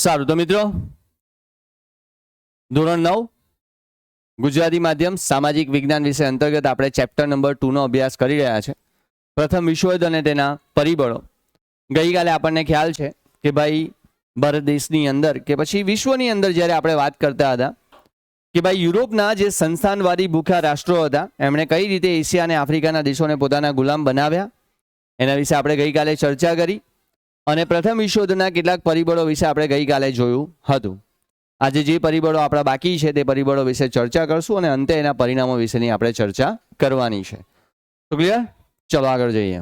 સારું તો મિત્રો ધોરણ 9 ગુજરાતી માધ્યમ સામાજિક વિજ્ઞાન વિષય અંતર્ગત આપણે ચેપ્ટર નંબર 2 નો અભ્યાસ કરી રહ્યા છે. પ્રથમ વિશ્વયુદ્ધ અને તેના પરિબળો. ગઈકાલે આપણને ખ્યાલ છે કે ભાઈ ભારત દેશની અંદર કે પછી વિશ્વની અંદર જ્યારે આપણે વાત કરતા હતા કે ભાઈ યુરોપના જે સંસ્થાનવાદી ભૂખ્યા રાષ્ટ્રો હતા એમણે કઈ રીતે એશિયા અને આફ્રિકાના દેશોને પોતાના ગુલામ બનાવ્યા એના વિશે આપણે ગઈકાલે ચર્ચા કરી અને પ્રથમ વિશ્વયુદ્ધના કેટલાક પરિબળો વિશે આપણે ગઈકાલે જોયું હતું. આજે જે પરિબળો આપણા બાકી છે તે પરિબળો વિશે ચર્ચા કરશું અને અંતે એના પરિણામો વિશેની આપણે ચર્ચા કરવાની છે. તો ક્લિયર? ચલો આગળ જઈએ.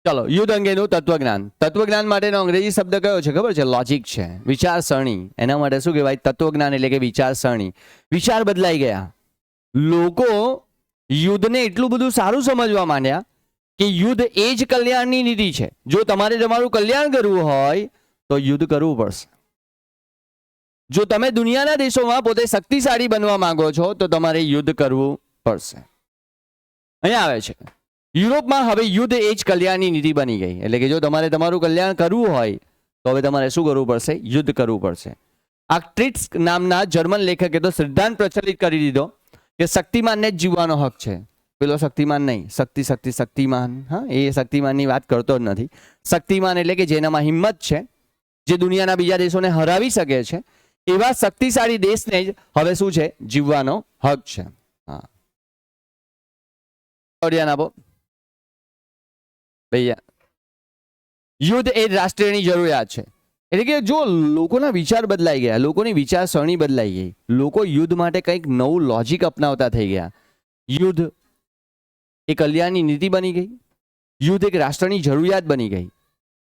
ચલો યુદ્ધ અંગેનું તત્વજ્ઞાન. તત્વજ્ઞાન માટેનો અંગ્રેજી શબ્દ કયો છે ખબર છે? લોજિક છે, વિચારસરણી. એના માટે શું કહેવાય? તત્વજ્ઞાન એટલે કે વિચારસરણી. વિચાર બદલાઈ ગયા. લોકો યુદ્ધને એટલું બધું સારું સમજવા માંડ્યા કે યુદ્ધ એ જ કલ્યાણની નીતિ છે. જો તમારે તમારું કલ્યાણ કરવું હોય તો યુદ્ધ કરવું પડશે. જો તમે દુનિયાના દેશોમાં પોતે શક્તિશાળી બનવા માંગો છો તો તમારે યુદ્ધ કરવું પડશે. અહીંયા આવે છે યુરોપમાં હવે યુદ્ધ એ જ કલ્યાણની નીતિ બની ગઈ. એટલે કે જો તમારે તમારું કલ્યાણ કરવું હોય તો હવે તમારે શું કરવું પડશે? યુદ્ધ કરવું પડશે. આ ટ્રીટ્સ નામના જર્મન લેખકે તો સિદ્ધાંત પ્રચલિત કરી દીધો કે શક્તિમાનને જ જીવવાનો હક છે. પેલો શક્તિમાન નહીં, શક્તિમાન. હા, એ શક્તિમાનની વાત કરતો જ નથી. શક્તિમાન એટલે કે જેનામાં હિંમત છે, જે દુનિયાના બીજા દેશોને હરાવી શકે છે, એવા શક્તિશાળી દેશને જ હવે શું છે? જીવવાનો હક છે. હા, ધ્યાન આપો ભૈયા. યુદ્ધ એ રાષ્ટ્રીયની જરૂરિયાત છે. એટલે કે જો લોકોના વિચાર બદલાઈ ગયા, લોકોની વિચારસરણી બદલાઈ ગઈ, લોકો યુદ્ધ માટે કંઈક નવું લોજિક અપનાવતા થઈ ગયા. યુદ્ધ એ કલ્યાણની નીતિ બની ગઈ. યુદ્ધ એક રાષ્ટ્રની જરૂરિયાત બની ગઈ.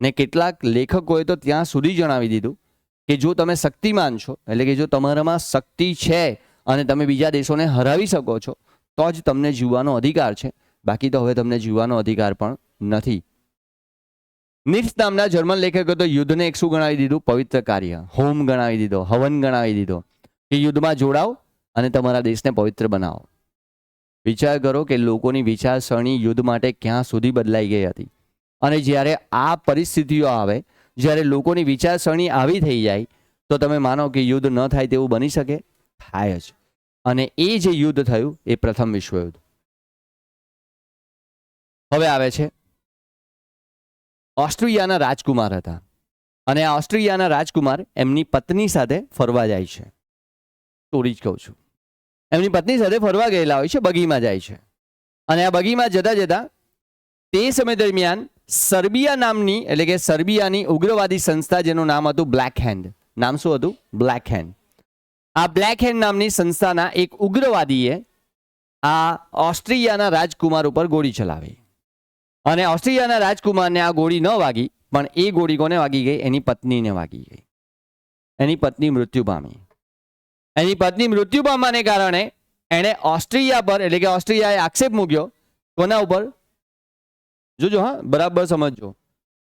ને કેટલાક લેખકોએ તો ત્યાં સુધી જણાવી દીધું કે જો તમે શક્તિમાન છો, એટલે કે જો તમારામાં શક્તિ છે અને તમે બીજા દેશોને હરાવી શકો છો તો જ તમને જીવવાનો અધિકાર છે. બાકી તો હવે તમને જીવવાનો અધિકાર પણ નથી. નિટ્સ નામના જર્મન લેખકો તો યુદ્ધને એક શું ગણાવી દીધું? પવિત્ર કાર્ય, હોમ ગણાવી દીધો, હવન ગણાવી દીધો કે યુદ્ધમાં જોડાઓ અને તમારા દેશને પવિત્ર બનાવો. વિચાર કરો કે લોકોની વિચારસરણી યુદ્ધ માટે ક્યાં સુધી બદલાઈ ગઈ હતી. અને જ્યારે આ પરિસ્થિતિઓ આવે, જ્યારે લોકોની વિચારસરણી આવી થઈ જાય તો તમે માનો કે યુદ્ધ ન થાય તેવું બની શકે? થાય જ. અને એ જે યુદ્ધ થયું એ પ્રથમ વિશ્વયુદ્ધ. હવે આવે છે ઓસ્ટ્રિયાના રાજકુમાર હતા અને આ ઓસ્ટ્રિયાના રાજકુમાર એમની પત્ની સાથે ફરવા જાય છે. સ્ટોરી જ કહું છું. એમની પત્ની સાથે ફરવા ગયેલા હોય છે, બગીમાં જાય છે. અને આ બગીમાં જતા જતા તે સમય દરમિયાન સર્બિયા નામની, એટલે કે સર્બિયાની ઉગ્રવાદી સંસ્થા જેનું નામ હતું બ્લેક હેન્ડ. નામ શું હતું? Black hand. આ બ્લેક હેન્ડ નામની સંસ્થાના એક ઉગ્રવાદીએ આ ઓસ્ટ્રિયાના રાજકુમાર ઉપર ગોળી ચલાવી અને ઓસ્ટ્રિયાના રાજકુમારને આ ગોળી ન વાગી, પણ એ ગોળી કોને વાગી ગઈ? એની પત્નીને વાગી ગઈ. એની પત્ની મૃત્યુ પામી. એની પત્ની મૃત્યુ પામવાને કારણે એણે ઓસ્ટ્રિયા પર, એટલે કે ઓસ્ટ્રિયાએ આક્ષેપ મૂક્યો. કોના ઉપર? જોજો, હા, બરાબર સમજજો.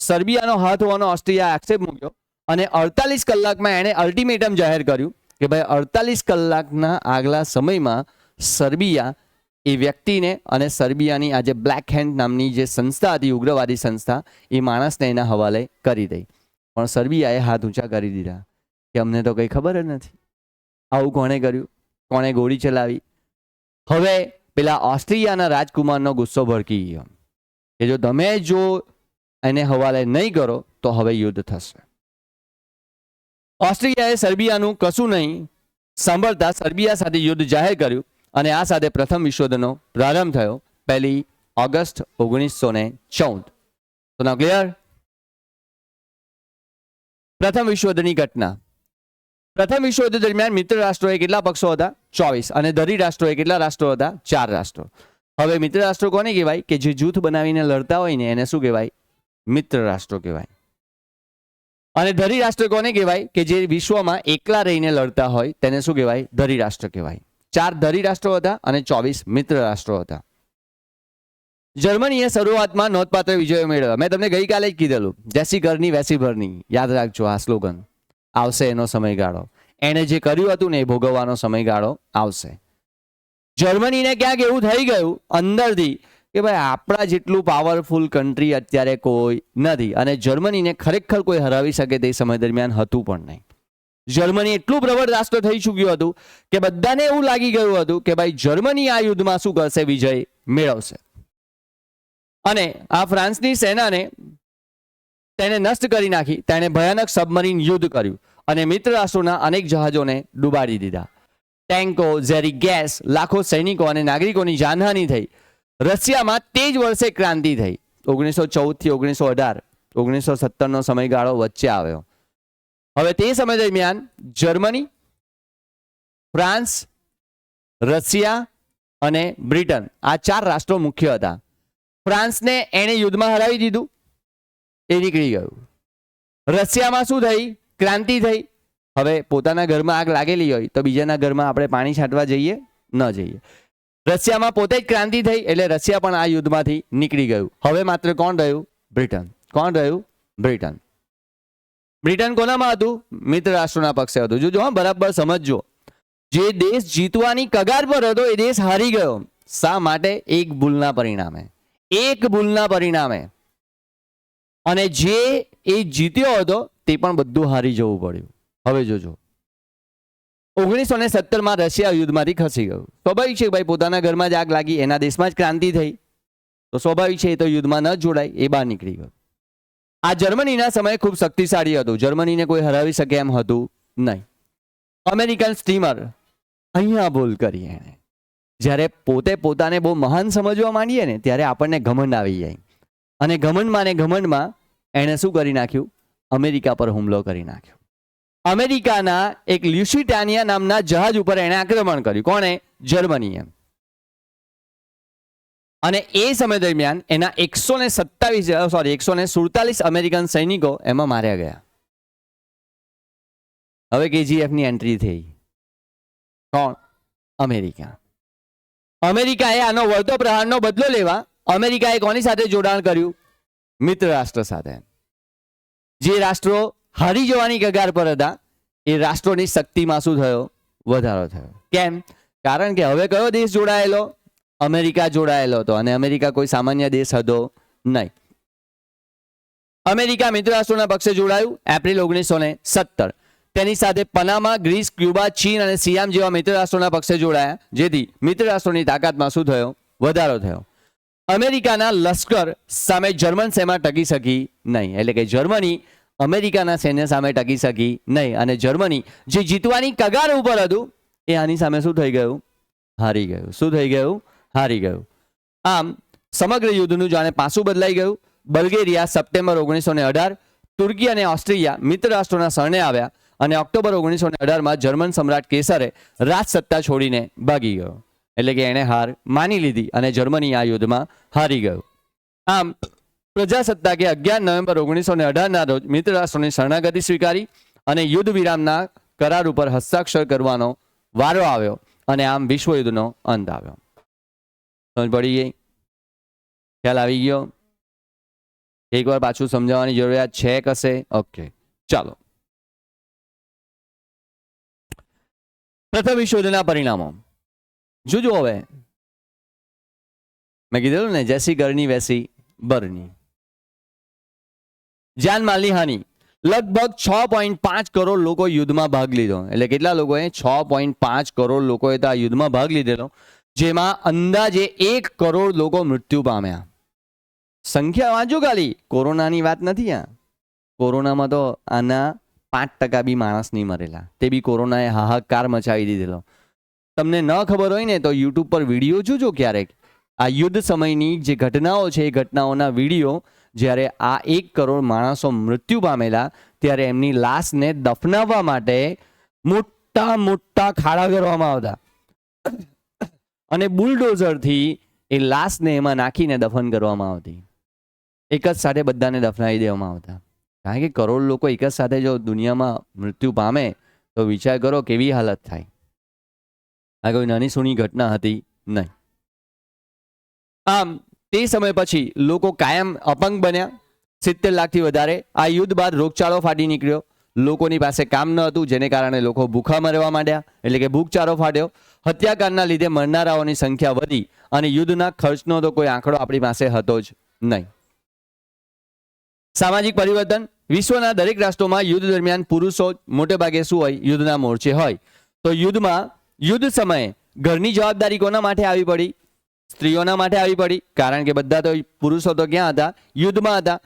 સર્બિયાનો હાથ હોવાનો ઓસ્ટ્રિયાએ આક્ષેપ મૂક્યો અને 48 કલાકમાં એણે અલ્ટિમેટમ જાહેર કર્યું કે ભાઈ 48 કલાકના આગલા સમયમાં સર્બિયા એ વ્યક્તિને અને સર્બિયાની આ જે બ્લેક હેન્ડ નામની જે સંસ્થા હતી, ઉગ્રવાદી સંસ્થા, એ માણસને એના હવાલે કરી દઈ. પણ સર્બિયાએ હાથ ઊંચા કરી દીધા કે અમને તો કંઈ ખબર જ નથી. આવું કોણે કર્યું? કોણે ગોળી ચલાવી? હવે પેલા ઓસ્ટ્રિયાના રાજકુમારનો ગુસ્સો ભડકી ગયો કે જો તમે એને હવાલે નહીં કરો તો હવે યુદ્ધ થશે. ઓસ્ટ્રિયાએ સર્બિયાનું કશું નહીં સાંભળતા સર્બિયા સાથે યુદ્ધ જાહેર કર્યું અને આ સાથે પ્રથમ વિશ્વયુદ્ધનો પ્રારંભ થયો 1 ઓગસ્ટ 1914. તો નાઉ ક્લિયર? પ્રથમ વિશ્વયુદ્ધની ઘટના. પ્રથમ વિશ્વયુદ્ધ દરમિયાન મિત્ર રાષ્ટ્રોએ કેટલા પક્ષો હતા? 24. અને ધરી રાષ્ટ્રોએ કેટલા રાષ્ટ્રો હતા? 4 રાષ્ટ્રો. હવે મિત્ર રાષ્ટ્રો કોને કહેવાય? કે જે જૂથ બનાવીને લડતા હોય ને એને શું કહેવાય? મિત્ર રાષ્ટ્રો કહેવાય. અને ધરી રાષ્ટ્ર કોને કહેવાય? કે જે વિશ્વમાં એકલા રહીને લડતા હોય તેને શું કહેવાય? ધરી રાષ્ટ્ર કહેવાય. 4 ધરી રાષ્ટ્રો હતા અને 24 મિત્ર રાષ્ટ્રો હતા. જર્મનીએ શરૂઆતમાં નોંધપાત્ર વિજયો મેળવ્યા. મેં તમને ગઈકાલે જ કીધેલું, જેસી ઘરની વેસી ભરની. યાદ રાખજો આ સ્લોગન. આવશે એનો સમયગાળો. એણે જે કર્યું હતું ને એ ભોગવવાનો સમયગાળો આવશે. જર્મનીને ક્યાંક એવું થઈ ગયું અંદરથી કે ભાઈ આપણા જેટલું પાવરફુલ કન્ટ્રી અત્યારે કોઈ નથી, અને જર્મનીને ખરેખર કોઈ હરાવી શકે તે સમય દરમિયાન હતું પણ નહીં. જર્મની એટલું પ્રબળ રાષ્ટ્ર થઈ ચૂક્યું હતું કે બધાને એવું લાગી ગયું હતું કે ભાઈ જર્મની આ યુદ્ધમાં શું કરશે, વિજય મેળવશે. અને આ ફ્રાન્સની સેનાને તેને નષ્ટ કરી નાખી. તેણે ભયાનક સબમરીન યુદ્ધ કર્યું અને મિત્ર રાષ્ટ્રોના અનેક જહાજોને ડૂબાડી દીધા. ટેન્કો, ઝેરી ગેસ, લાખો સૈનિકો અને નાગરિકોની જાનહાનિ થઈ. રશિયામાં તે જ વર્ષે ક્રાંતિ થઈ. 1914 થી 1918, 1917નો સમયગાળો વચ્ચે આવ્યો. હવે તે સમય દરમિયાન જર્મની, ફ્રાન્સ, રશિયા અને બ્રિટન આ 4 રાષ્ટ્રો મુખ્ય હતા. ફ્રાન્સને એણે યુદ્ધમાં હરાવી દીધું, એ નીકળી ગયું. રશિયામાં શું થઈ, ક્રાંતિ થઈ. હવે પોતાના ઘરમાં આગ લાગેલી હોય તો બીજાના ઘરમાં આપણે પાણી છાંટવા જઈએ ન જઈએ. રશિયામાં પોતે જ ક્રાંતિ થઈ એટલે રશિયા પણ આ યુદ્ધમાંથી નીકળી ગયું. હવે માત્ર કોણ રહ્યું, બ્રિટન. કોણ રહ્યું, બ્રિટન. બ્રિટન કોનામાં હતું, મિત્ર રાષ્ટ્રોના પક્ષે હતું. જોજો હા, બરાબર સમજજો. જે દેશ જીતવાની કગાર પર હતો એ દેશ હારી ગયો. શા માટે, એક ભૂલના પરિણામે. એક ભૂલના પરિણામે. અને જે એ જીત્યો હતો તે પણ બધું હારી જવું પડ્યું. હવે જોજો, 1917માં રશિયા યુદ્ધમાંથી ખસી ગયું. સ્વાભાવિક છે ભાઈ, પોતાના ઘરમાં જ આગ લાગી, એના દેશમાં જ ક્રાંતિ થઈ, તો સ્વાભાવિક છે એ તો યુદ્ધમાં ન જોડાય, એ બહાર નીકળી ગયો. આ જર્મનીના સમયે ખૂબ શક્તિશાળી હતું. જર્મનીને કોઈ હરાવી શકે એમ હતું નહીં. અમેરિકન સ્ટીમર અહીંયા ભૂલ કરી એણે. જ્યારે પોતે પોતાને બહુ મહાન સમજવા માંડીએ ને ત્યારે આપણને ઘમંડ આવી જાય. અને ઘમંડમાં એણે શું કરી નાખ્યું, અમેરિકા પર હુમલો કરી નાખ્યો. અમેરિકાના એક લ્યુસિટાનિયા નામના જહાજ ઉપર એણે આક્રમણ કર્યું. કોણે, જર્મનીએ. અને એ સમય દરમિયાન એના 147 અમેરિકન સૈનિકો એમાં માર્યા ગયા. હવે KGFની એન્ટ્રી થઈ. કોણ, અમેરિકા. અમેરિકાએ આનો વળતો પ્રહારનો બદલો લેવા અમેરિકાએ કોની સાથે જોડાણ કર્યું, મિત્ર રાષ્ટ્ર સાથે. જે રાષ્ટ્રો હારી જવાની કગાર પર હતા એ રાષ્ટ્રોની શક્તિમાં શું થયો, વધારો થયો. કેમ, કારણ કે હવે કયો દેશ જોડાયેલો, અમેરિકા જોડાયેલો હતો. અને અમેરિકા કોઈ સામાન્ય દેશ હતો નહીં. અમેરિકા મિત્ર રાષ્ટ્રોના પક્ષે જોડાયું એપ્રિલ 1917. તેની સાથે પનામા, ગ્રીસ, ક્યુબા, ચીન અને સિયામ જેવા મિત્ર રાષ્ટ્રોના પક્ષે જોડાયા, જેથી મિત્ર રાષ્ટ્રોની તાકાતમાં શું થયો, વધારો થયો. અમેરિકાના લશ્કર સામે જર્મન સેના ટકી શકી નહીં. એટલે કે જર્મની અમેરિકાના સૈન્ય સામે ટકી શકી નહીં. અને જર્મની જે જીતવાની કગાર ઉપર હતું એ આની સામે શું થઈ ગયું, હારી ગયું. શું થઈ ગયું, હારી ગયું. આમ સમગ્ર યુદ્ધનું જાણે પાસું બદલાઈ ગયું. બલ્ગેરિયા સપ્ટેમ્બર 1918, તુર્કી અને ઓસ્ટ્રિયા મિત્ર રાષ્ટ્રોના શરણે આવ્યા અને ઓક્ટોબર 1918માં જર્મન સમ્રાટ કેસરે રાજસત્તા છોડીને ભાગી ગયો. એટલે કે એણે હાર માની લીધી અને જર્મની આ યુદ્ધમાં હારી ગયું. આમ પ્રજાસત્તાકે 11 નવેમ્બર 1918ના રોજ મિત્ર રાષ્ટ્રોની શરણાગતિ સ્વીકારી અને યુદ્ધ વિરામના કરાર ઉપર હસ્તાક્ષર કરવાનો વારો આવ્યો અને આમ વિશ્વયુદ્ધનો અંત આવ્યો. સમજ પડી ગઈ, ખ્યાલ આવી ગયો? એકવાર પાછું સમજાવવાની જરૂરિયાત છે કશે? ઓકે, ચાલો. પ્રથમ વિશ્વયુદ્ધના પરિણામો જોજો. હવે મેં કીધેલું ને, જેસી ઘરની વેસી બરની. જાનમાલની હાનિ, લગભગ 6.5 કરોડ લોકો યુદ્ધમાં ભાગ લીધો. એટલે કેટલા લોકોએ, 6.5 કરોડ લોકોએ તો આ યુદ્ધમાં ભાગ લીધેલો, જેમાં અંદાજે 1 કરોડ લોકો મૃત્યુ પામ્યા. સંખ્યા વાંચો ખાલી, કોરોનાની વાત નથી આ. કોરોનામાં તો આના 5% બી માણસ નહીં મરેલા, તે બી કોરોનાએ હાહાકાર મચાવી દીધેલો. તમને ન ખબર હોય ને તો યુટ્યુબ પર વિડીયો જોજો ક્યારેક. આ યુદ્ધ સમયની જે ઘટનાઓ છે એ ઘટનાઓના વિડીયો, જ્યારે આ 1 કરોડ માણસો મૃત્યુ પામેલા ત્યારે એમની લાશને દફનાવવા માટે મોટા મોટા ખાડા કરવામાં આવતા અને બુલડોઝરથી એ લાશને એમાં નાખીને દફન કરવામાં આવતી. એક જ સાથે બધાને દફનાવી દેવામાં આવતા. કારણ કે કરોડ લોકો એક જ સાથે જો દુનિયામાં મૃત્યુ પામે તો વિચાર કરો કેવી હાલત થાય. આ કોઈ નાની સૂની ઘટના હતી નહીં. આમ તે સમય પછી લોકો કાયમ અપંગ બન્યા. 70 લાખથી વધારે. આ યુદ્ધ બાદ રોગચાળો ફાટી નીકળ્યો. લોકોની પાસે કામ ન હતું, જેને કારણે લોકો ભૂખા મરવા માંડ્યા. એટલે કે ભૂખચારો ફાટ્યો. હત્યાકાંડના લીધે મરનારાઓની સંખ્યા વધી અને યુદ્ધના ખર્ચનો તો કોઈ આંકડો આપણી પાસે હતો જ નહીં. સામાજિક પરિવર્તન. વિશ્વના દરેક રાષ્ટ્રોમાં યુદ્ધ દરમિયાન પુરુષો મોટે ભાગે શું હોય? યુદ્ધના મોરચે હોય. તો યુદ્ધ સમયે ઘરની જવાબદારી કોના માટે આવી પડી? સ્ત્રીઓના માટે આવી પડી, કારણ કે બધા તો પુરુષો તો ક્યાં હતા? યુદ્ધમાં હતા.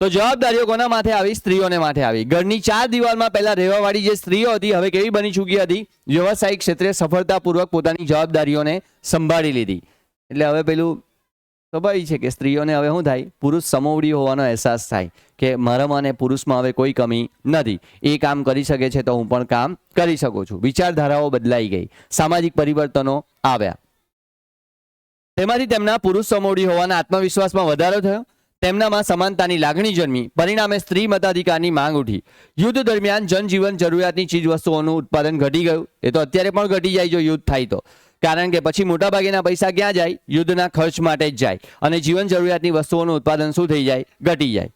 તો જવાબદારીઓ કોના માથે આવી? સ્ત્રીઓને માથે આવી. ઘરની 4 દિવાલમાં પહેલા રહેવાવાળી જે સ્ત્રીઓ હતી હવે કેવી બની ચૂકી હતી? વ્યવસાયિક ક્ષેત્રે સફળતાપૂર્વક પોતાની જવાબદારીઓને સંભાળી લીધી. એટલે હવે પેલું સ્વાભાવિક છે કે સ્ત્રીઓને હવે શું થાય? પુરુષ સમોવડી હોવાનો અહેસાસ થાય કે મારામાં અને પુરુષમાં હવે કોઈ કમી નથી. એ કામ કરી શકે છે તો હું પણ કામ કરી શકું છું. વિચારધારાઓ બદલાઈ ગઈ, સામાજિક પરિવર્તનો આવ્યા. તેમાંથી તેમના પુરુષ સમોવડી હોવાના આત્મવિશ્વાસમાં વધારો થયો. તેમનામાં સમાનતાની લાગણી જન્મી. પરિણામે સ્ત્રી મતાધિકારની માંગ ઉઠી. યુદ્ધ દરમિયાન જનજીવન જરૂરિયાતની ચીજ વસ્તુઓનું ઉત્પાદન ઘટી ગયું. એ તો અત્યારે પણ ઘટી જાય જો યુદ્ધ થાય તો, કારણ કે પછી મોટાભાગેના પૈસા ક્યાં જાય? યુદ્ધના ખર્ચ માટે જ જાય અને જીવન જરૂરિયાતની વસ્તુઓનું ઉત્પાદન શું થઈ જાય? ઘટી જાય.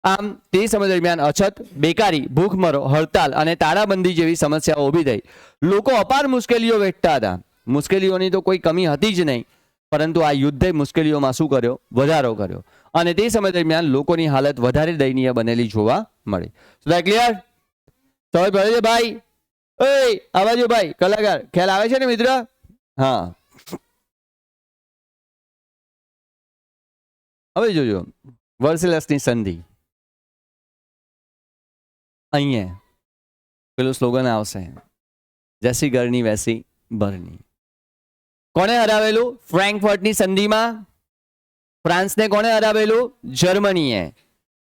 આમ તે સમય દરમિયાન અછત, બેકારી, ભૂખમરો, હડતાલ અને તાળાબંધી જેવી સમસ્યાઓ ઊભી થઈ. લોકો અપાર મુશ્કેલીઓ વેઠતા હતા. મુશ્કેલીઓની તો કોઈ કમી હતી જ નહીં, પરંતુ આ યુદ્ધે મુશ્કેલીઓમાં શું કર્યો? વધારો કર્યો. અને તે સમય દરમિયાન લોકોની હાલત વધારે દયનીય બનેલી જોવા મળી. ક્લિયર? સમજ પડે છે ભાઈ? ઓય આ બાજુ ભાઈ કલાકાર, ખ્યાલ આવે છે ને મિત્ર? હા, હવે જોજો વર્સેલસની સંધિ. અહીંયા પેલું સ્લોગન આવશે, જૈસી ઘરની વૈસી બરની. કોને હરાવેલું? ફ્રેન્કફર્ટની સંધિમાં ફ્રાન્સને કોને હરાવેલું? જર્મનીએ.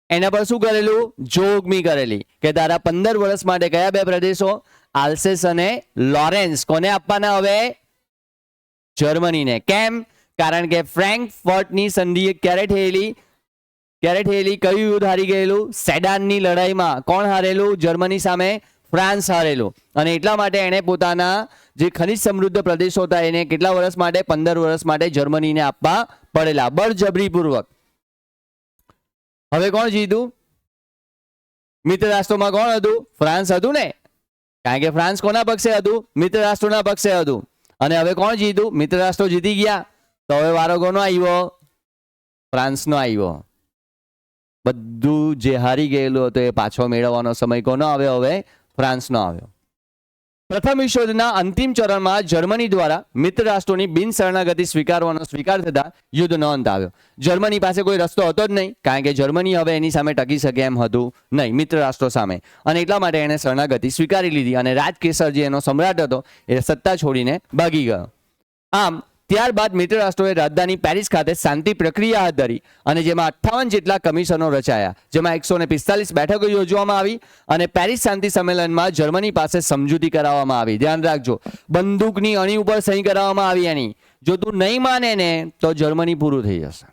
એના પર શું કરેલું? જોગમી કરેલી કે તારા 15 વર્ષ માટે કયા 2 પ્રદેશો? આલ્સેસ અને લોરેન્સ કોને આપવાના? હવે જર્મનીને. કેમ? કારણ કે ફ્રેન્કફર્ટની સંધિ ક્યારે થયેલી? કયું યુદ્ધ હારી ગયેલું? સેડાનની લડાઈમાં. કોણ હારેલું? જર્મની સામે ફ્રાન્સ હારેલું. અને એટલા માટે એણે પોતાના જે ખનિજ સમૃદ્ધ પ્રદેશો હતા એને કેટલા વર્ષ માટે? 15 વર્ષ માટે જર્મનીને આપવા પડેલા, બળજબરીપૂર્વક. હવે કોણ જીતું? મિત્ર રાષ્ટ્રોમાં કોણ હતું? ફ્રાન્સ હતું ને, કારણ કે ફ્રાન્સ કોના પક્ષે હતું? મિત્ર રાષ્ટ્રોના પક્ષે હતું. અને હવે કોણ જીતું? મિત્ર રાષ્ટ્રો જીતી ગયા. તો હવે વારો કોનો આવ્યો? ફ્રાન્સનો આવ્યો. બધું જે હારી ગયેલું હતું એ પાછો મેળવવાનો સમય કોનો આવ્યો? હવે ફ્રાન્સનો આવ્યો. પ્રથમ વિશ્વયુદ્ધના અંતિમ ચરણમાં જર્મની દ્વારા મિત્ર રાષ્ટ્રોની બિનશરણાગતિ સ્વીકારવાનો સ્વીકાર થતા યુદ્ધનો અંત આવ્યો. જર્મની પાસે કોઈ રસ્તો હતો જ નહીં, કારણ કે જર્મની હવે એની સામે ટકી શકે એમ હતું નહીં, મિત્ર રાષ્ટ્રો સામે. અને એટલા માટે એણે શરણાગતિ સ્વીકારી લીધી અને રાજકેસર જે એનો સમ્રાટ હતો એ સત્તા છોડીને ભાગી ગયો. આમ ત્યારબાદ મિત્ર રાષ્ટ્રોએ રાજધાની પેરિસ ખાતે શાંતિ પ્રક્રિયા હાથ ધરી અને જેમાં 58 જેટલા કમિશનો રચાયા, જેમાં 145 બેઠકો યોજવામાં આવી અને પેરિસ શાંતિ સંમેલનમાં જર્મની પાસે સમજૂતી કરાવવામાં આવી. ધ્યાન રાખજો, બંદૂકની અણી ઉપર સહી કરાવવામાં આવી એની. જો તું નહીં માને ને તો જર્મની પૂરું થઈ જશે.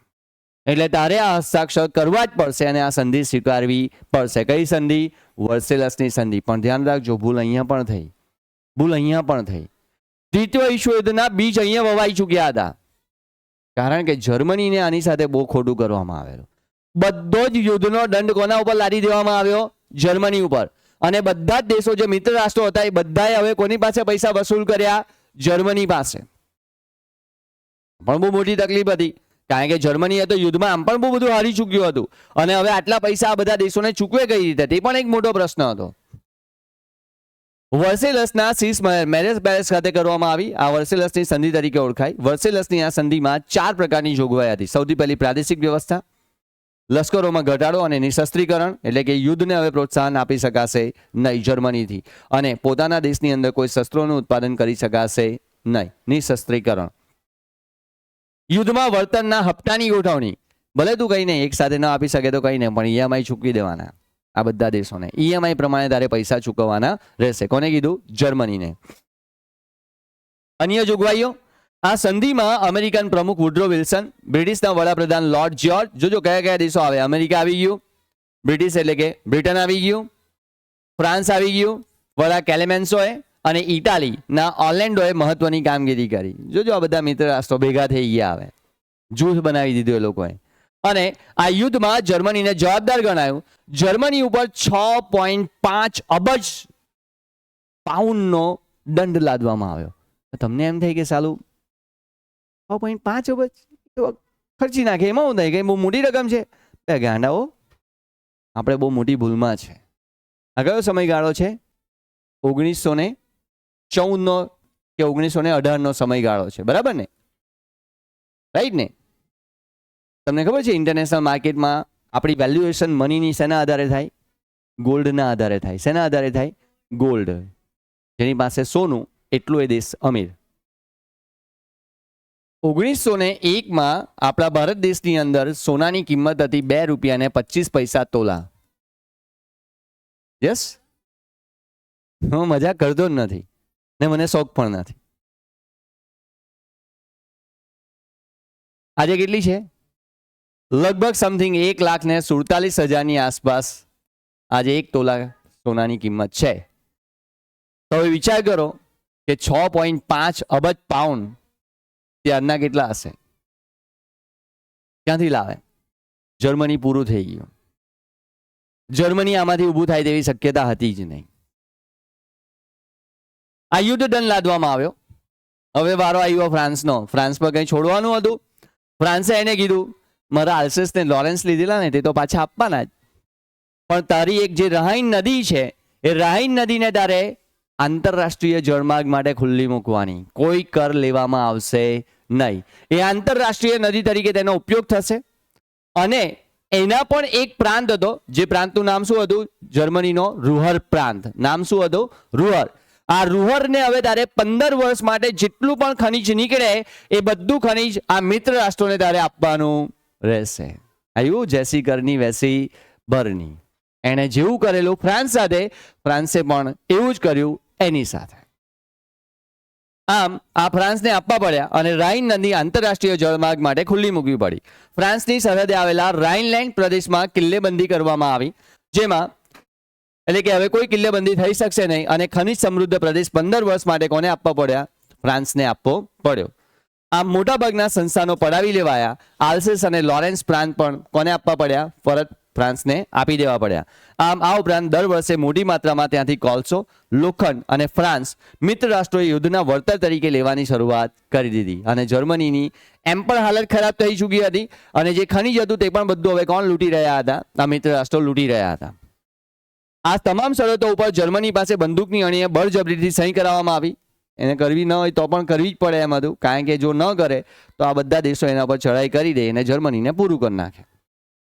એટલે તારે આ હસ્તાક્ષર કરવા જ પડશે અને આ સંધિ સ્વીકારવી પડશે. કઈ સંધિ? વર્સેલસની સંધિ. પણ ધ્યાન રાખજો, ભૂલ અહીંયા પણ થઈ. દ્વિતીય વિશ્વયુદ્ધના બીજ અહીંયા વવાઈ ચૂક્યા હતા, કારણ કે જર્મનીને આની સાથે બહુ ખોટું કરવામાં આવેલું. બધો જ યુદ્ધનો દંડ કોના ઉપર લાદી દેવામાં આવ્યો? જર્મની ઉપર. અને બધા જ દેશો જે મિત્ર રાષ્ટ્રો હતા એ બધાએ હવે કોની પાસે પૈસા વસૂલ કર્યા? જર્મની પાસે. પણ બહુ મોટી તકલીફ હતી, કારણ કે જર્મનીએ તો યુદ્ધમાં આમ પણ બહુ બધું હારી ચૂક્યું હતું અને હવે આટલા પૈસા આ બધા દેશોને ચૂકવે કઈ રીતે? તે પણ એક મોટો પ્રશ્ન હતો. વર્સેલસના સીસ મેરેજ પેલેસ ખાતે કરવામાં આવી. આ વર્સેલસની સંધિ તરીકે ઓળખાય. વર્સેલસની આ સંધિમાં 4 પ્રકારની જોગવાઈ હતી. સૌથી પહેલી પ્રાદેશિક વ્યવસ્થા, લશ્કરોમાં ઘટાડો અને નિશસ્ત્રીકરણ, એટલે કે યુદ્ધને હવે પ્રોત્સાહન આપી શકાશે નહીં જર્મનીથી અને પોતાના દેશની અંદર કોઈ શસ્ત્રોનું ઉત્પાદન કરી શકાશે નહીં. નિશસ્ત્રીકરણ. યુદ્ધમાં વળતરના હપ્તાની ગોઠવણી. ભલે તું કઈ નહીં એક સાથે ન આપી શકે તો કઈ નહીં, પણ ઈએમઆઈ ચૂકવી દેવાના આ બધા દેશોને. ઈએમઆઈ પ્રમાણે તારે પૈસા ચૂકવવાના રહેશે. કોને કીધું? જર્મનીને. અન્ય જોગવાઈઓ. આ સંધિમાં અમેરિકન પ્રમુખ વુડ્રો વિલ્સન, બ્રિટિશના વડાપ્રધાન લોર્ડ જ્યોર્જ, જોજો કયા કયા દેશો આવે? અમેરિકા આવી ગયું, બ્રિટિશ એટલે કે બ્રિટન આવી ગયું, ફ્રાન્સ આવી ગયું, વડા કેલેમેન્સોએ અને ઇટાલીના ઓર્લેન્ડોએ મહત્વની કામગીરી કરી. જોજો આ બધા મિત્ર રાષ્ટ્રો ભેગા થઈ ગયા, આવે જૂથ બનાવી દીધું એ લોકોએ. અને આ યુદ્ધમાં જર્મનીને જવાબદાર ગણાયું. જર્મની ઉપર 6.5 અબજ પાઉન્ડનો દંડ લાદવામાં આવ્યો. તમને એમ થાય કે સાલું 6.5 અબજ ખર્ચી નાખે, એમાં હું થાય કે બહુ મોટી રકમ છે. ગાંડાઓ, આપણે બહુ મોટી ભૂલમાં છે. આ કયો સમયગાળો છે? 1914નો કે 1918નો સમયગાળો છે, બરાબર ને? રાઈટ ને? તમને ખબર છે ઇન્ટરનેશનલ માર્કેટમાં આપણી વેલ્યુએશન મનીની શેના આધારે થાય? ગોલ્ડના આધારે થાય. શેના આધારે થાય? ગોલ્ડ. જેની પાસે સોનું એટલું એ દેશ અમીર. 1901માં આપણા ભારત દેશની અંદર સોનાની કિંમત હતી 2 રૂપિયા ને 25 પૈસા તોલા. યસ, હું મજાક કરતો જ નથી ને મને શોખ પણ નથી. આજે કેટલી છે? લગભગ સમથિંગ 1,47,000ની આસપાસ આજે 1 તોલા સોનાની કિંમત છે. તો હવે વિચાર કરો કે 6.5 અબજ પાઉન્ડ ત્યારના કેટલા હશે? ક્યાંથી લાવે? જર્મની પૂરું થઈ ગયું. જર્મની આમાંથી ઊભું થાય તેવી શક્યતા હતી જ નહીં. આ યુદ્ધ દંડ લાદવામાં આવ્યો. હવે વારો આવ્યો ફ્રાન્સનો. ફ્રાન્સ પર કંઈ છોડવાનું હતું? ફ્રાન્સે એને કીધું મારા આલ્સેસ ને લોરેન્સ લીધેલા ને તે તો પાછા આપવાના જ, પણ તારી એક જે રાઇન નદી છે એ રાઇન નદીને તારે આંતરરાષ્ટ્રીય જળમાર્ગ માટે ખુલ્લી મૂકવાની. કોઈ કર લેવામાં આવશે નહીં. એ આંતરરાષ્ટ્રીય નદી તરીકે તેનો ઉપયોગ થશે. અને એના પણ એક પ્રાંત હતો, જે પ્રાંતનું નામ શું હતું? જર્મનીનો રૂહર પ્રાંત. નામ શું હતું? રૂહર. આ રૂહરને હવે તારે 15 વર્ષ માટે જેટલું પણ ખનીજ નીકળે એ બધું ખનીજ આ મિત્ર રાષ્ટ્રોને તારે આપવાનું રહેશે. આવ્યું? જેસી કરની વેસી ભરની. એણે જેવું કરેલું ફ્રાન્સ સાથે, ફ્રાન્સે પણ એવું જ કર્યું એની સાથે. આમ આ ફ્રાન્સને આપવા પડ્યા અને રાઇન નદી આંતરરાષ્ટ્રીય જળમાર્ગ માટે ખુલ્લી મૂકવી પડી. ફ્રાન્સની સરહદે આવેલા રાઇનલેન્ડ પ્રદેશમાં કિલ્લેબંધી કરવામાં આવી, જેમાં એટલે કે હવે કોઈ કિલ્લેબંધી થઈ શકશે નહીં. અને ખનિજ સમૃદ્ધ પ્રદેશ 15 વર્ષ માટે કોને આપવા પડ્યા? ફ્રાન્સને આપવો પડ્યો. આમ મોટાભાગના સંસ્થાનો પડાવી લેવાયા. આલ્સેસ અને લોરેન્સ પ્રાંત પણ કોને આપવા પડ્યા? પરત ફ્રાન્સને આપી દેવા પડ્યા. આમ આ ઉપરાંત દર વર્ષે મોટી માત્રામાં ત્યાંથી કોલસો, લોખંડ અને ફ્રાન્સ મિત્ર રાષ્ટ્રોએ યુદ્ધના વળતર તરીકે લેવાની શરૂઆત કરી દીધી. અને જર્મનીની એમ પણ હાલત ખરાબ થઈ ચૂકી હતી અને જે ખનિજ હતું તે પણ બધું હવે કોણ લૂંટી રહ્યા હતા? આ મિત્ર રાષ્ટ્રો લૂંટી રહ્યા હતા. આ તમામ શરતો ઉપર જર્મની પાસે બંદૂકની અણીએ બળજબરીથી સહી કરાવવામાં આવી. એને કરવી ન હોય તો પણ કરવી જ પડે એમ હતું, કારણ કે જો ન કરે તો આ બધા દેશો એના પર ચડાઈ કરી દે અને જર્મનીને પૂરું કરી નાખે.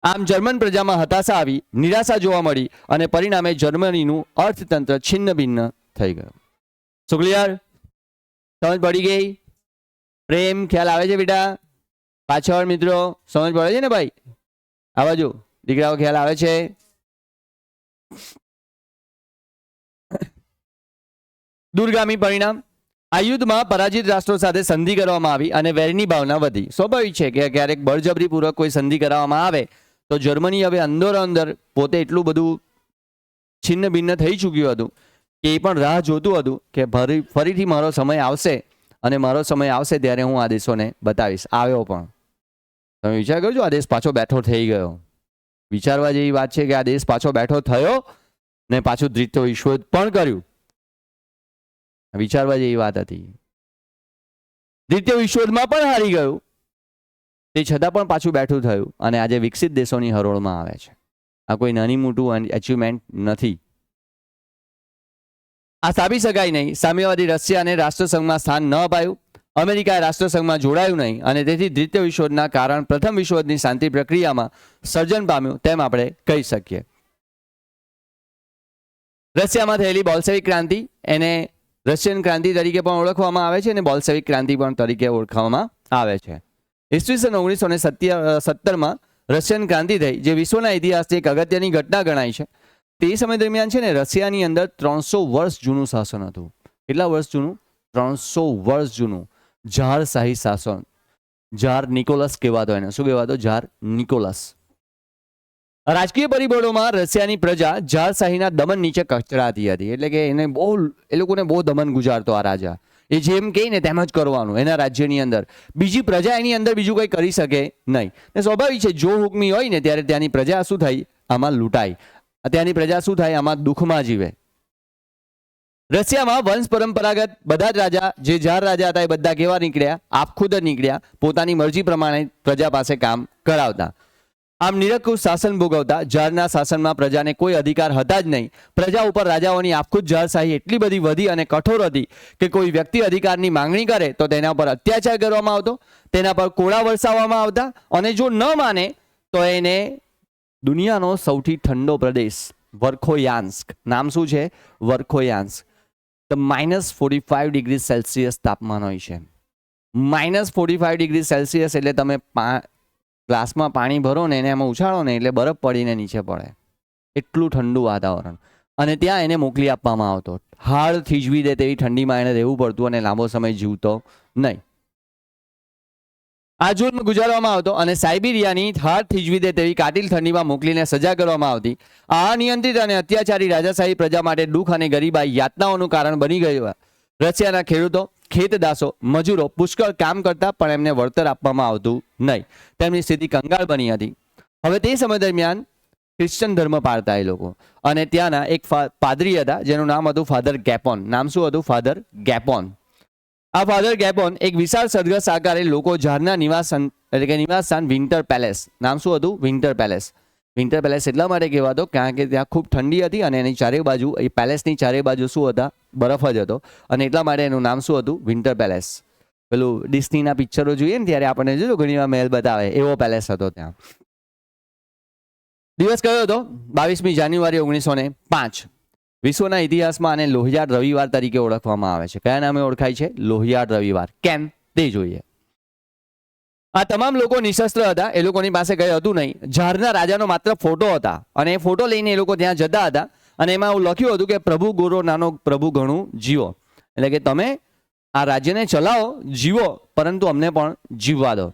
આમ જર્મન પ્રજામાં હતાશા આવી, નિરાશા જોવા મળી અને પરિણામે જર્મનીનું અર્થતંત્ર છિન્ન ભિન્ન થઈ ગયું. શું ક્લિયર? સમજ પડી ગઈ? પ્રેમ ખ્યાલ આવે છે બેટા? પાછળ મિત્રો સમજ પડે છે ને ભાઈ? આ બાજુ દીકરાઓ ખ્યાલ આવે છે? દૂરગામી પરિણામ. આ યુદ્ધમાં પરાજિત રાષ્ટ્રો સાથે સંધિ કરવામાં આવી અને વેરની ભાવના વધી. સ્વાભાવિક છે કે ક્યારેક બળજબરીપૂર્વક કોઈ સંધિ કરવામાં આવે તો જર્મની હવે અંદર પોતે એટલું બધું છિન્ન ભિન્ન થઈ ચૂક્યું હતું કે એ પણ રાહ જોતું હતું કે ફરીથી મારો સમય આવશે અને મારો સમય આવશે ત્યારે હું આ દેશોને બતાવીશ. આવ્યો પણ. તમે વિચાર કરજો, આ દેશ પાછો બેઠો થઈ ગયો. વિચારવા જેવી વાત છે કે આ દેશ પાછો બેઠો થયો ને પાછું દ્વિતીય વિશ્વયુદ્ધ પણ કર્યું. વિચારવા જેવી વાત હતી. દ્વિતીય વિશ્વયુદ્ધમાં પણ હારી ગયું, તે છતાં પણ પાછું બેઠું થયું અને આજે વિકસિત દેશોની હરોળમાં આવે છે. આ કોઈ નાની મોટું એચિવમેન્ટ નથી. આ સાબી શકાય નહીં. સામ્યવાદી રશિયાને રાષ્ટ્રસંઘમાં સ્થાન ન અપાયું, અમેરિકાએ રાષ્ટ્રસંઘમાં જોડાયું નહીં અને તેથી દ્વિતીય વિશ્વયુદ્ધના કારણ પ્રથમ વિશ્વયુદ્ધની શાંતિ પ્રક્રિયામાં સર્જન પામ્યું તેમ આપણે કહી શકીએ. રશિયામાં થયેલી બોલ્શેવિક ક્રાંતિ, એને રશિયન ક્રાંતિ તરીકે પણ ઓળખવામાં આવે છે અને બોલ્શેવિક ક્રાંતિ પણ તરીકે ઓળખવામાં આવે છે. ઈસવીસન 1917માં રશિયન ક્રાંતિ થઈ, જે વિશ્વના ઇતિહાસથી એક અગત્યની ઘટના ગણાય છે. તે સમય દરમિયાન છે ને રશિયાની અંદર 300 વર્ષ જૂનું શાસન હતું. કેટલા વર્ષ જૂનું? 300 વર્ષ જૂનું ઝારશાહી શાસન. ઝાર નિકોલસ કહેવાતો. એને શું કહેવાતો? ઝાર નિકોલસ. રાજકીય પરિબળોમાં રશિયાની પ્રજા ઝારશાહીના દમન નીચે કચરાતી હતી. એટલે કે એ લોકોને બહુ દમન ગુજારતો આ રાજા. એ જેમ કહે ને તેમ જ કરવાનું એના રાજ્યની અંદર. બીજી પ્રજા એની અંદર બીજું કંઈ કરી શકે નહીં. ને સ્વાભાવિક છે, જો હુકમી હોય ને ત્યારે ત્યાંની પ્રજા શું થાય? આમાં લૂંટાય. ત્યાંની પ્રજા શું થાય? આમાં દુઃખમાં જીવે. રશિયામાં વંશ પરંપરાગત બધા જ રાજા જે જાર રાજા હતા એ બધા કેવા નીકળ્યા? આપખુદ જ નીકળ્યા, પોતાની મરજી પ્રમાણે પ્રજા પાસે કામ કરાવતા. આમ નિરંકુશ શાસન ભોગવતા. જારના શાસનમાં પ્રજાને કોઈ અધિકાર હતા જ નહીં. પ્રજા ઉપર રાજાઓની આપખુદ જારશાહી એટલી બધી વધી અને કઠોર હતી કે કોઈ વ્યક્તિ અધિકારની માંગણી કરે તો તેના પર અત્યાચાર કરવામાં આવતો, તેના પર કોળા વરસાવવામાં આવતા, અને જો ન માને તો એને દુનિયાનો સૌથી ઠંડો પ્રદેશ વર્ખોયાન્સ્ક, નામ શું છે? વર્ખોયાન્સ્ક. -45 ડિગ્રી સેલ્સિયસ તાપમાન હોય છે. -45 ડિગ્રી સેલ્સિયસ એટલે તમે ગ્લાસમાં પાણી ભરો ને એને એમાં ઉછાળો ને એટલે બરફ પડીને નીચે પડે, એટલું ઠંડુ વાતાવરણ. અને ત્યાં એને મોકલી આપવામાં આવતો. હાડ થીજવી દે તેવી ઠંડીમાં એને રહેવું પડતું અને લાંબો સમય જીવતો નહીં. આ જુલ્મ ગુજારવામાં આવતો અને સાયબિરિયાની હાડ થીજવી દે તેવી કાતિલ ઠંડીમાં મોકલીને સજા કરવામાં આવતી. આ અનિયંત્રિત અને અત્યાચારી રાજાશાહી પ્રજા માટે દુઃખ અને ગરીબાઈ યાતનાઓનું કારણ બની ગયું. રશિયાના ખેડૂતો, ખેતદાસો, મજૂરો પુષ્કળ કામ કરતા પણ એમને વળતર આપવામાં આવતું નહીં. તેમની સ્થિતિ કંગાળ બની હતી. હવે તે સમય દરમિયાન ક્રિશ્ચન ધર્મ પાળતા એ લોકો, અને ત્યાંના એક પાદરી હતા જેનું નામ હતું ફાધર ગેપોન. નામ શું હતું? ફાધર ગેપોન. આ ફાધર ગેપોન એક વિશાળ સરઘસ આકારે લોકો જારના નિવાસ એટલે કે નિવાસ સ્થાન વિન્ટર પેલેસ. નામ શું હતું? Winter palace. વિન્ટર પેલેસ એટલા માટે કહેવાતો કારણ કે ત્યાં ખૂબ ઠંડી હતી અને એની ચારે બાજુ, એ પેલેસની ચારે બાજુ શું હતા? બરફ જ હતો, અને એટલા માટે એનું નામ શું હતું? Winter palace. પેલું ડિસ્નીના પિક્ચરો જોઈએ ને ત્યારે આપણને જોયું ઘણી વાર મહેલ બતાવે, એવો પેલેસ હતો ત્યાં. દિવસ કયો હતો? 22મી જાન્યુઆરી 1905. વિશ્વના ઇતિહાસમાં આને લોહિયાળ રવિવાર તરીકે ઓળખવામાં આવે છે. કયા નામે ઓળખાય છે? લોહિયાળ રવિવાર. કેમ તે જોઈએ. આ તમામ લોકો નિશસ્ત્ર હતા, એ લોકોની પાસે કંઈ હતું નહીં. જારના રાજાનો માત્ર ફોટો હતા અને એ ફોટો લઈને એ લોકો ત્યાં જતા હતા, અને એમાં એવું લખ્યું હતું કે પ્રભુ ગોરો નાનો પ્રભુ ઘણું જીવો, એટલે કે તમે આ રાજ્યને ચલાવો, જીવો, પરંતુ અમને પણ જીવવા દો.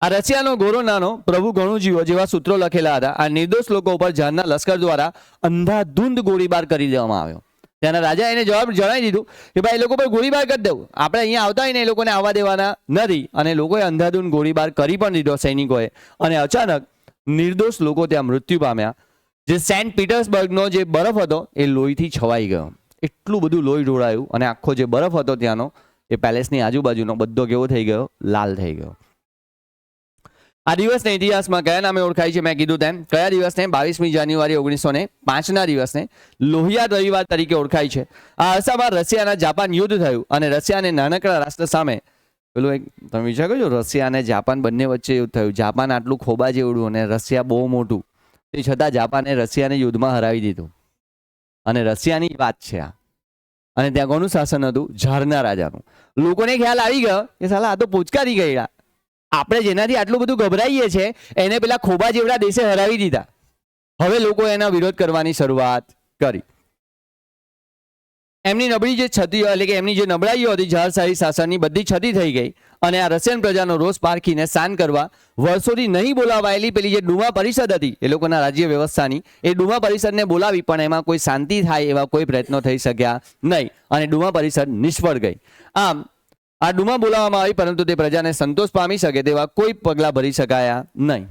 આ રશિયાનો ગોરો નાનો પ્રભુ ઘણું જીવો જેવા સૂત્રો લખેલા હતા. આ નિર્દોષ લોકો ઉપર જારના લશ્કર દ્વારા અંધાધૂંધ ગોળીબાર કરી દેવામાં આવ્યો. ત્યાંના રાજા એને જવાબ જણાવી દીધું કે ભાઈ એ લોકો પર ગોળીબાર કરી દેવું, આપણે અહીંયા આવતા હોય ને એ લોકોને આવવા દેવાના નથી. અને લોકોએ અંધાધૂંધ ગોળીબાર કરી પણ દીધો સૈનિકોએ, અને અચાનક નિર્દોષ લોકો ત્યાં મૃત્યુ પામ્યા. જે સેન્ટ પીટર્સબર્ગનો જે બરફ હતો એ લોહીથી છવાઈ ગયો. એટલું બધું લોહી ઢોળાયું અને આખો જે બરફ હતો ત્યાંનો એ પેલેસની આજુબાજુનો બધો કેવો થઈ ગયો? લાલ થઈ ગયો. આ દિવસને ઇતિહાસમાં કયા નામે ઓળખાય છે? મેં કીધું તેમ કયા દિવસને? 22મી જાન્યુઆરી 1905ના દિવસને લોહિયાળ રવિવાર તરીકે ઓળખાય છે. આ અરસામાં રશિયાના જાપાન યુદ્ધ થયું અને રશિયાને નાનકડા રાષ્ટ્ર સામે પેલું એક તમે વિચાર કરજો, રશિયા અને જાપાન બંને વચ્ચે યુદ્ધ થયું. જાપાન આટલું ખોબા જેવડું અને રશિયા બહુ મોટું, તે છતાં જાપાને રશિયાને યુદ્ધમાં હરાવી દીધું. અને રશિયાની વાત છે આ. અને ત્યાં કોનું શાસન હતું? જારના રાજાનું. લોકોને ખ્યાલ આવી ગયો કે સાલા આ તો પૂચકારી ગયા, આપણે જેનાથી આટલું બધું ગભરાઈએ છીએ એને પેલા ખોબા જેવડા દેશે હરાવી દીધા. હવે લોકો એના વિરોધ કરવાની શરૂઆત કરી. એમની નબળી જે છતી એટલે કે એમની જે નબળાઈઓ હતી જારશાહી શાસનની બધી છતી થઈ ગઈ, અને આ રશિયન પ્રજાનો રોષ પારખીને શાંત કરવા વર્ષોથી નહીં બોલાવાયેલી પેલી જે ડુમા પરિષદ હતી એ લોકોના રાજ્ય વ્યવસ્થાની, એ ડુમા પરિષદને બોલાવી પણ એમાં કોઈ શાંતિ થાય એવા કોઈ પ્રયત્નો થઈ શક્યા નહીં, અને ડુમા પરિષદ નિષ્ફળ ગઈ. આમ આ ડુમા બોલાવવામાં આવી પરંતુ તે પ્રજાને સંતોષ પામી શકે તેવા કોઈ પગલાં ભરી શકાયા નહીં.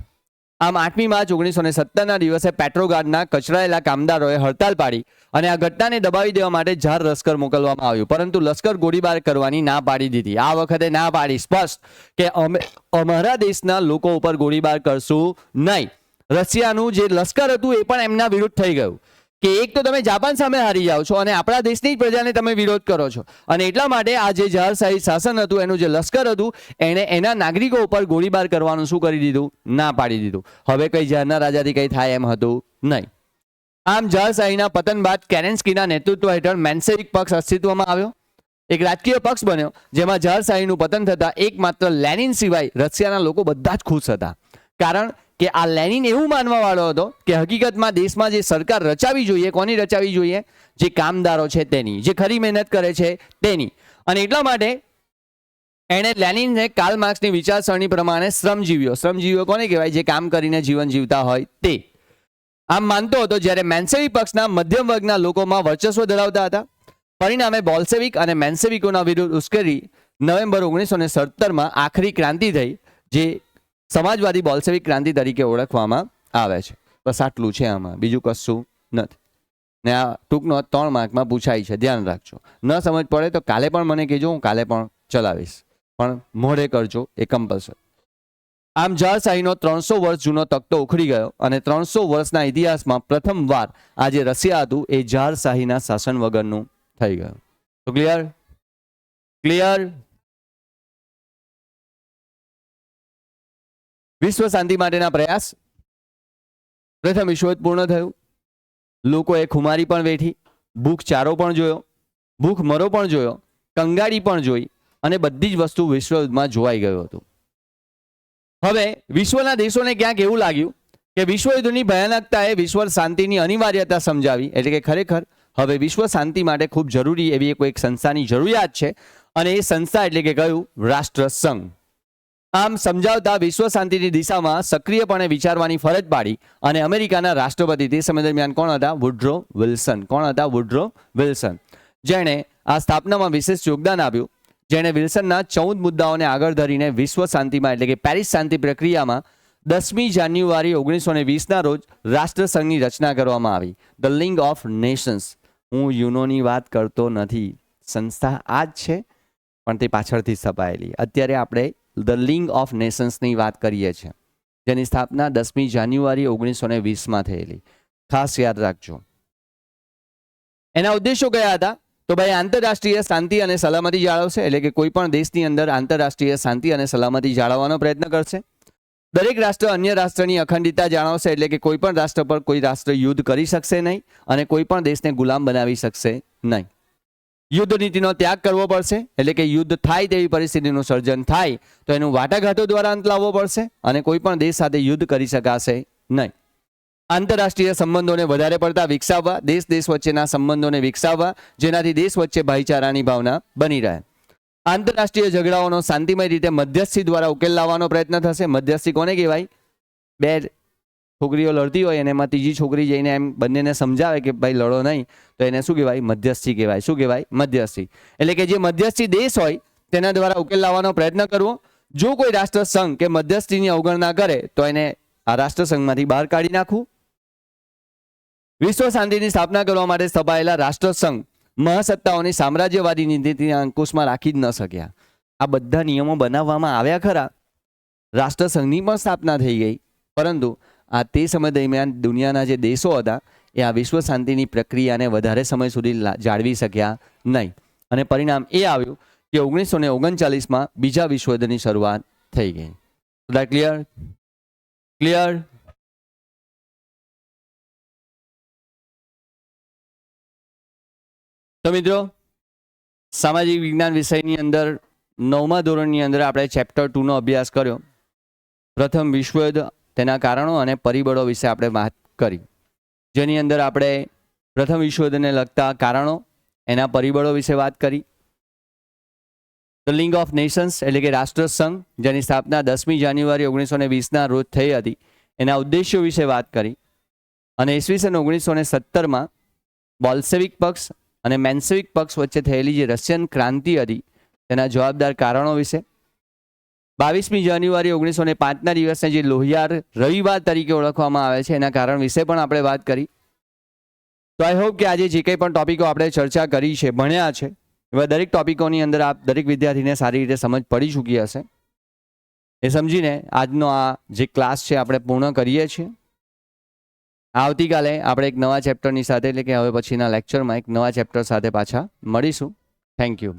આમ 8મી માર્ચ 1917ના દિવસે પેટ્રોગ્રાડના કચરાયેલા કામદારોએ હડતાલ પાડી અને આ ઘટનાને દબાવી દેવા માટે જાર લશ્કર મોકલવામાં આવ્યું, પરંતુ લશ્કર ગોળીબાર કરવાની ના પાડી દીધી. આ વખતે ના પાડી સ્પષ્ટ કે અમે અમારા દેશના લોકો ઉપર ગોળીબાર કરશું નહીં. રશિયાનું જે લશ્કર હતું એ પણ એમના વિરુદ્ધ થઈ ગયું કે એક તો તમે જાપાન સામે હારી જાઓ છો અને આપણા દેશની જ પ્રજાને તમે વિરોધ કરો છો, અને એટલા માટે આ જે જારશાહી શાસન હતું એનું જે લશ્કર હતું એણે એના નાગરિકો ઉપર ગોળીબાર કરવાનું શું કરી દીધું? ના પાડી દીધું. હવે કઈ જારના રાજાથી કઈ થાય એમ હતું નહીં. આમ જારશાહીના પતન બાદ કેરેન્સ્કીના નેતૃત્વ હેઠળ મેન્સેવિક પક્ષ અસ્તિત્વમાં આવ્યો. એક રાજકીય પક્ષ બન્યો જેમાં જારશાહીનું પતન થતા એકમાત્ર લેનિન સિવાય રશિયાના લોકો બધા જ ખુશ હતા. કારણ કે આ લેનિન એવું માનવા વાળો હતો કે હકીકતમાં દેશમાં જે સરકાર રચાવી જોઈએ, કોની રચાવી જોઈએ? જે કામદારો છે તેની, જે ખરી મહેનત કરે છે તેની. અને એટલા માટે એણે લેનિનને કાર્લ માર્ક્સની વિચારસરણી પ્રમાણે શ્રમજીવીઓ, શ્રમજીવીઓ કોને કહેવાય? જે કામ કરીને જીવન જીવતા હોય તે. આમ માનતો હતો, જ્યારે મેન્સેવિક પક્ષના મધ્યમ વર્ગના લોકોમાં વર્ચસ્વ ધરાવતા હતા. પરિણામે બોલ્શેવિક અને મેન્સેવિકોના વિરુદ્ધ ઉશ્કેરી નવેમ્બર 1917માં આખરી ક્રાંતિ થઈ, જે સમાજવાદી બોલ્શેવિક ક્રાંતિ તરીકે ઓળખવામાં આવે છે. બસ આટલું છે આમાં, બીજું કશું નથી. ને આ ટૂંકનો 3 માર્કમાં પૂછાય છે, ધ્યાન રાખજો. ન સમજ પડે તો કાલે પણ મને કહેજો, હું કાલે પણ ચલાવીશ, પણ મોઢે કરજો એ કમ્પલસરી. આમ ઝારશાહીનો 300 વર્ષ જૂનો તખ્તો ઉખડી ગયો અને 300 વર્ષના ઇતિહાસમાં પ્રથમવાર આ જે રશિયા હતું એ ઝારશાહીના શાસન વગરનું થઈ ગયું. તો ક્લિયર? ક્લિયર? વિશ્વ શાંતિ માટેના પ્રયાસ. પ્રથમ વિશ્વયુદ્ધ પૂર્ણ થયું, લોકોએ ખુમારી પણ વેઠી, ભૂખ ચારો પણ જોયો, ભૂખ મરો પણ જોયો, કંગાળી પણ જોઈ અને બધી જ વસ્તુ વિશ્વયુદ્ધમાં જોવાઈ ગયું હતું. હવે વિશ્વના દેશોને ક્યાંક એવું લાગ્યું કે વિશ્વયુદ્ધની ભયાનકતાએ વિશ્વ શાંતિની અનિવાર્યતા સમજાવી, એટલે કે ખરેખર હવે વિશ્વ શાંતિ માટે ખૂબ જરૂરી એવી એક સંસ્થાની જરૂરિયાત છે અને એ સંસ્થા એટલે કે કયું? રાષ્ટ્રસંઘ. આમ સમજાવતા વિશ્વ શાંતિની દિશામાં સક્રિયપણે વિચારવાની ફરજ પાડી અને અમેરિકાના રાષ્ટ્રપતિ તે સમય દરમિયાન કોણ હતા? વુડરો વિલ્સન. કોણ હતા? વુડરો વિલ્સન, જેણે આ સ્થાપનામાં વિશેષ યોગદાન આપ્યું, જેણે વિલ્સનના 14 મુદ્દાઓને આગળ ધરીને વિશ્વ શાંતિમાં એટલે કે પેરિસ શાંતિ પ્રક્રિયામાં 10મી જાન્યુઆરી 1920ના રોજ રાષ્ટ્રસંઘની રચના કરવામાં આવી. The league of Nations. હું યુનોની વાત કરતો નથી, સંસ્થા આ જ છે પણ તે પાછળથી સ્થપાયેલી. અત્યારે આપણે ધ લીગ ઓફ નેશન્સની વાત કરીએ છીએ, જેની સ્થાપના 10મી જાન્યુઆરી 1920માં થયેલી. ખાસ યાદ રાખજો. એના ઉદ્દેશો કયા હતા? તો ભાઈ આંતરરાષ્ટ્રીય શાંતિ અને સલામતી જાળવશે, એટલે કે કોઈ પણ દેશની અંદર આંતરરાષ્ટ્રીય શાંતિ અને સલામતી જાળવવાનો પ્રયત્ન કરશે. દરેક રાષ્ટ્ર અન્ય રાષ્ટ્રની અખંડિતતા જાળવશે, એટલે કે કોઈ પણ રાષ્ટ્ર પર કોઈ રાષ્ટ્ર યુદ્ધ કરી શકશે નહીં અને કોઈ પણ દેશને ગુલામ બનાવી શકશે નહીં. યુદ્ધ નીતિનો ત્યાગ કરવો પડશે, એટલે કે યુદ્ધ થાય તેવી પરિસ્થિતિનું સર્જન થાય તો એનું વાટાઘાટો દ્વારા અંત લાવવો પડશે અને કોઈ પણ દેશ સાથે યુદ્ધ કરી શકાશે નહીં. આંતરરાષ્ટ્રીય સંબંધોને વધારે પડતા વિકસાવવા, દેશ દેશ વચ્ચેના સંબંધોને વિકસાવવા, જેનાથી દેશ વચ્ચે ભાઈચારાની ભાવના બની રહે. આંતરરાષ્ટ્રીય ઝઘડાઓનો શાંતિમય રીતે મધ્યસ્થી દ્વારા ઉકેલ લાવવાનો પ્રયત્ન થશે. મધ્યસ્થી કોને કહેવાય? બે છોકરીઓ લડતી હોય અને એમાં ત્રીજી છોકરી જઈને એમ બંનેને સમજાવે કે ભાઈ લડો નહીં, તો એને શું કહેવાય? મધ્યસ્થી કહેવાય. શું કહેવાય? મધ્યસ્થી. એટલે કે જે મધ્યસ્થી દેશ હોય તેના દ્વારા ઉકેલ લાવવાનો પ્રયત્ન કરવો. જો કોઈ રાષ્ટ્રસંઘ કે મધ્યસ્થીની અવગણના કરે તો એને આ રાષ્ટ્રસંઘમાંથી બહાર કાઢી નાખવું. વિશ્વ શાંતિની સ્થાપના કરવા માટે સ્થપાયેલા રાષ્ટ્રસંઘ મહાસત્તાઓની સામ્રાજ્યવાદી નીતિને અંકુશમાં રાખી જ ન શક્યા. આ બધા નિયમો બનાવવામાં આવ્યા ખરા, રાષ્ટ્રસંઘની પણ સ્થાપના થઈ ગઈ, પરંતુ આ તે સમય દરમિયાન દુનિયાના જે દેશો હતા એ આ વિશ્વ શાંતિની પ્રક્રિયાને વધારે સમય સુધી જાળવી શક્યા નહીં અને પરિણામ એ આવ્યું કે 1939માં બીજા વિશ્વયુદ્ધની શરૂઆત થઈ ગઈ. ક્લિયર? ક્લિયર? તો મિત્રો, સામાજિક વિજ્ઞાન વિષયની અંદર 9મા ધોરણની અંદર આપણે ચેપ્ટર 2નો અભ્યાસ કર્યો. પ્રથમ વિશ્વયુદ્ધ, તેના કારણો અને પરિબળો વિશે આપણે વાત કરી, જેની અંદર આપણે પ્રથમ વિશ્વયુદ્ધને લગતા કારણો, એના પરિબળો વિશે વાત કરી. ધ લીગ ઓફ નેશન્સ એટલે કે રાષ્ટ્રસંઘ, જેની સ્થાપના 10મી જાન્યુઆરી 1920ના રોજ થઈ હતી, એના ઉદ્દેશ્યો વિશે વાત કરી અને ઈસવીસન 1917માં બોલ્શેવિક પક્ષ અને મેન્સેવિક પક્ષ વચ્ચે થયેલી જે રશિયન ક્રાંતિ હતી તેના જવાબદાર કારણો વિશે, 22મી જાન્યુઆરી 1905ના દિવસને જે લોહિયાર રવિવાર તરીકે ઓળખવામાં આવે છે એના કારણ વિશે પણ આપણે વાત કરી. તો આઈ હોપ કે આજે જે કંઈ પણ ટોપિકો આપણે ચર્ચા કરી છે, ભણ્યા છે, એવા દરેક ટોપિકોની અંદર આપ દરેક વિદ્યાર્થીને સારી રીતે સમજ પડી ચૂકી હશે. એ સમજીને આજનો આ જે ક્લાસ છે આપણે પૂર્ણ કરીએ છીએ. આવતીકાલે આપણે એક નવા ચેપ્ટરની સાથે એટલે કે હવે પછીના લેક્ચરમાં એક નવા ચેપ્ટર સાથે પાછા મળીશું. Thank you.